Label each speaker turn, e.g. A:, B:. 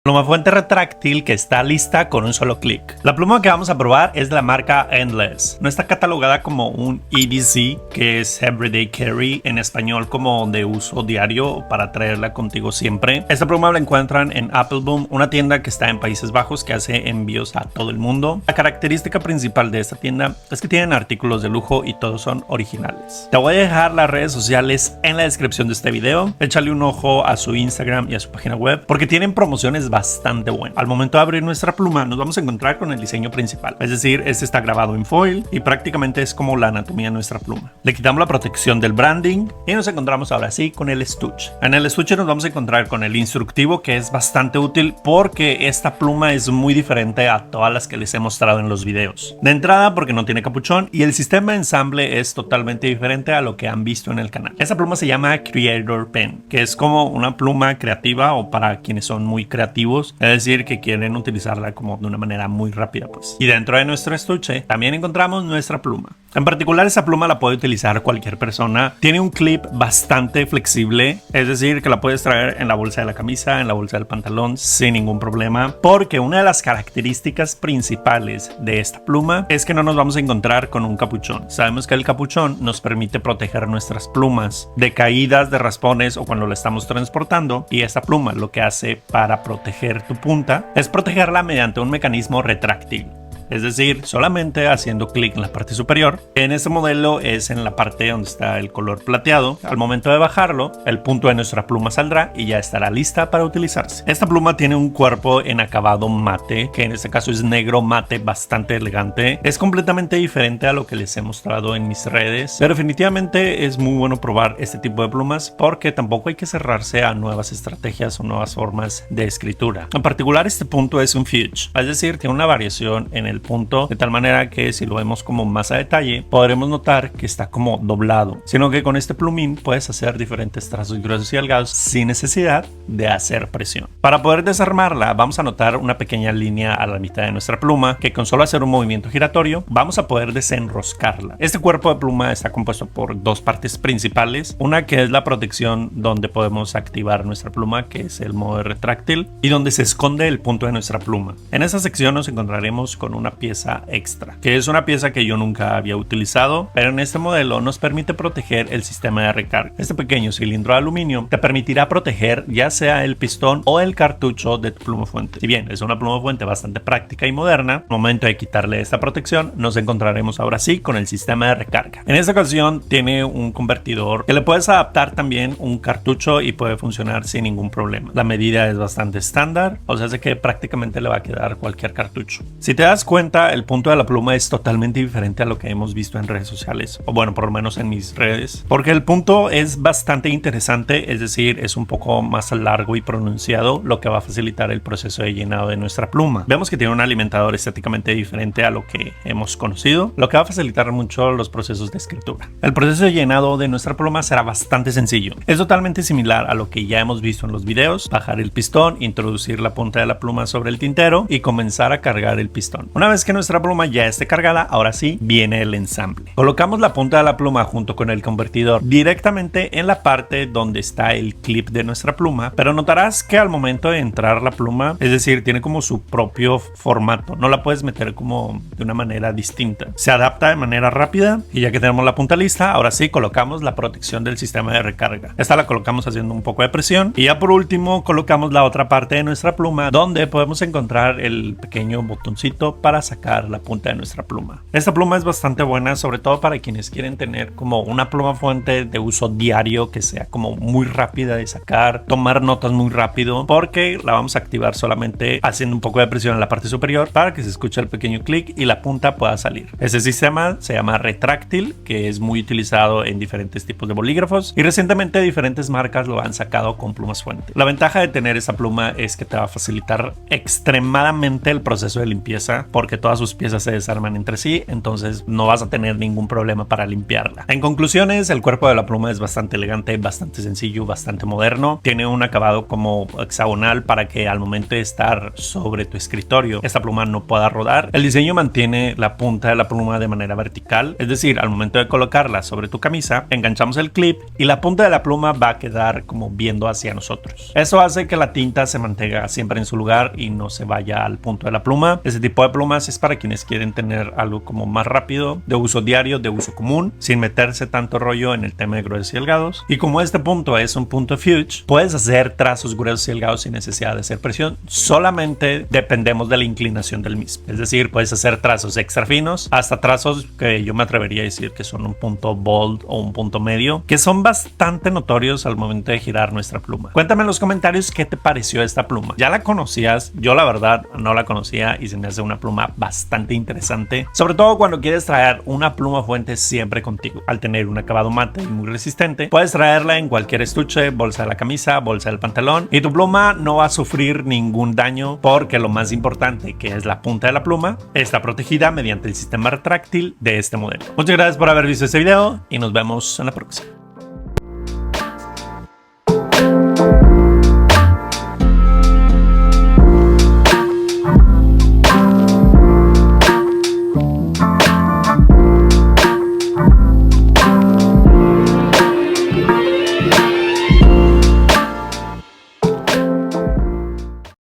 A: Pluma fuente retráctil que está lista con un solo clic. La pluma que vamos a probar es de la marca Endless. No está catalogada como un EDC, que es Everyday Carry, en español como de uso diario para traerla contigo siempre. Esta pluma la encuentran en Appleboom, una tienda que está en Países Bajos que hace envíos a todo el mundo. La característica principal de esta tienda es que tienen artículos de lujo y todos son originales. Te voy a dejar las redes sociales en la descripción de este video. Échale un ojo a su Instagram y a su página web porque tienen promociones bastante buenas. Al momento de abrir nuestra pluma nos vamos a encontrar con el diseño principal, es decir, este está grabado en foil y prácticamente es como la anatomía de nuestra pluma. Le quitamos la protección del branding y nos encontramos ahora sí con el estuche. En el estuche nos vamos a encontrar con el instructivo, que es bastante útil porque esta pluma es muy diferente a todas las que les he mostrado en los videos. De entrada porque no tiene capuchón y el sistema de ensamble es totalmente diferente a lo que han visto en el canal. Esta pluma se llama Creator Pen, que es como una pluma creativa o para quienes son muy creativos, es decir, que quieren utilizarla como de una manera muy rápida, pues. Y dentro de nuestro estuche también encontramos nuestra pluma. En particular, esa pluma la puede utilizar cualquier persona. Tiene un clip bastante flexible, es decir, que la puedes traer en la bolsa de la camisa, en la bolsa del pantalón sin ningún problema, porque una de las características principales de esta pluma es que no nos vamos a encontrar con un capuchón. Sabemos que el capuchón nos permite proteger nuestras plumas de caídas, de raspones o cuando la estamos transportando, y esta pluma lo que hace para proteger tu punta es protegerla mediante un mecanismo retráctil. Es decir, solamente haciendo clic en la parte superior. En este modelo es en la parte donde está el color plateado. Al momento de bajarlo, el punto de nuestra pluma saldrá y ya estará lista para utilizarse. Esta pluma tiene un cuerpo en acabado mate, que en este caso es negro mate, bastante elegante. Es completamente diferente a lo que les he mostrado en mis redes, pero definitivamente es muy bueno probar este tipo de plumas porque tampoco hay que cerrarse a nuevas estrategias o nuevas formas de escritura. En particular, este punto es un fuge, es decir, tiene una variación en el punto, de tal manera que si lo vemos como más a detalle podremos notar que está como doblado, sino que con este plumín puedes hacer diferentes trazos gruesos y delgados sin necesidad de hacer presión. Para poder desarmarla vamos a notar una pequeña línea a la mitad de nuestra pluma que con solo hacer un movimiento giratorio vamos a poder desenroscarla. Este cuerpo de pluma está compuesto por dos partes principales, una que es la protección donde podemos activar nuestra pluma, que es el modo retráctil, y donde se esconde el punto de nuestra pluma. En esta sección nos encontraremos con una pieza extra, que es una pieza que yo nunca había utilizado, pero en este modelo nos permite proteger el sistema de recarga. Este pequeño cilindro de aluminio te permitirá proteger ya sea el pistón o el cartucho de tu pluma fuente. Si bien es una pluma fuente bastante práctica y moderna, al momento de quitarle esta protección nos encontraremos ahora sí con el sistema de recarga. En esta ocasión tiene un convertidor que le puedes adaptar también un cartucho y puede funcionar sin ningún problema. La medida es bastante estándar, o sea que prácticamente le va a quedar cualquier cartucho. Si te das cuenta, el punto de la pluma es totalmente diferente a lo que hemos visto en redes sociales, o bueno, por lo menos en mis redes, porque el punto es bastante interesante, es decir, es un poco más largo y pronunciado, lo que va a facilitar el proceso de llenado de nuestra pluma. Vemos que tiene un alimentador estéticamente diferente a lo que hemos conocido, lo que va a facilitar mucho los procesos de escritura. El proceso de llenado de nuestra pluma será bastante sencillo, es totalmente similar a lo que ya hemos visto en los videos: bajar el pistón, introducir la punta de la pluma sobre el tintero y comenzar a cargar el pistón. Una vez que nuestra pluma ya esté cargada, ahora sí viene el ensamble. Colocamos la punta de la pluma junto con el convertidor directamente en la parte donde está el clip de nuestra pluma, pero notarás que al momento de entrar la pluma, es decir, tiene como su propio formato, no la puedes meter como de una manera distinta, se adapta de manera rápida. Y ya que tenemos la punta lista, ahora sí colocamos la protección del sistema de recarga. Esta la colocamos haciendo un poco de presión y ya por último colocamos la otra parte de nuestra pluma donde podemos encontrar el pequeño botoncito para sacar la punta de nuestra pluma. Esta pluma es bastante buena, sobre todo para quienes quieren tener como una pluma fuente de uso diario que sea como muy rápida de sacar, tomar notas muy rápido, porque la vamos a activar solamente haciendo un poco de presión en la parte superior para que se escuche el pequeño clic y la punta pueda salir. Este sistema se llama retráctil, que es muy utilizado en diferentes tipos de bolígrafos y recientemente diferentes marcas lo han sacado con plumas fuente. La ventaja de tener esa pluma es que te va a facilitar extremadamente el proceso de limpieza, porque todas sus piezas se desarman entre sí, entonces no vas a tener ningún problema para limpiarla. En conclusiones, el cuerpo de la pluma es bastante elegante, bastante sencillo, bastante moderno. Tiene un acabado como hexagonal para que al momento de estar sobre tu escritorio esta pluma no pueda rodar. El diseño mantiene la punta de la pluma de manera vertical, es decir, al momento de colocarla sobre tu camisa, enganchamos el clip y la punta de la pluma va a quedar como viendo hacia nosotros. Eso hace que la tinta se mantenga siempre en su lugar y no se vaya al punto de la pluma. Ese tipo de plumas es para quienes quieren tener algo como más rápido, de uso diario, de uso común, sin meterse tanto rollo en el tema de gruesos y delgados. Y como este punto es un punto fuge, puedes hacer trazos gruesos y delgados sin necesidad de hacer presión. Solamente dependemos de la inclinación del mismo. Es decir, puedes hacer trazos extra finos hasta trazos que yo me atrevería a decir que son un punto bold o un punto medio, que son bastante notorios al momento de girar nuestra pluma. Cuéntame en los comentarios qué te pareció esta pluma. ¿Ya la conocías? Yo la verdad no la conocía y se me hace una pluma bastante interesante, sobre todo cuando quieres traer una pluma fuente siempre contigo. Al tener un acabado mate y muy resistente, puedes traerla en cualquier estuche, bolsa de la camisa, bolsa del pantalón, y tu pluma no va a sufrir ningún daño porque lo más importante, que es la punta de la pluma, está protegida mediante el sistema retráctil de este modelo. Muchas gracias por haber visto este video y nos vemos en la próxima.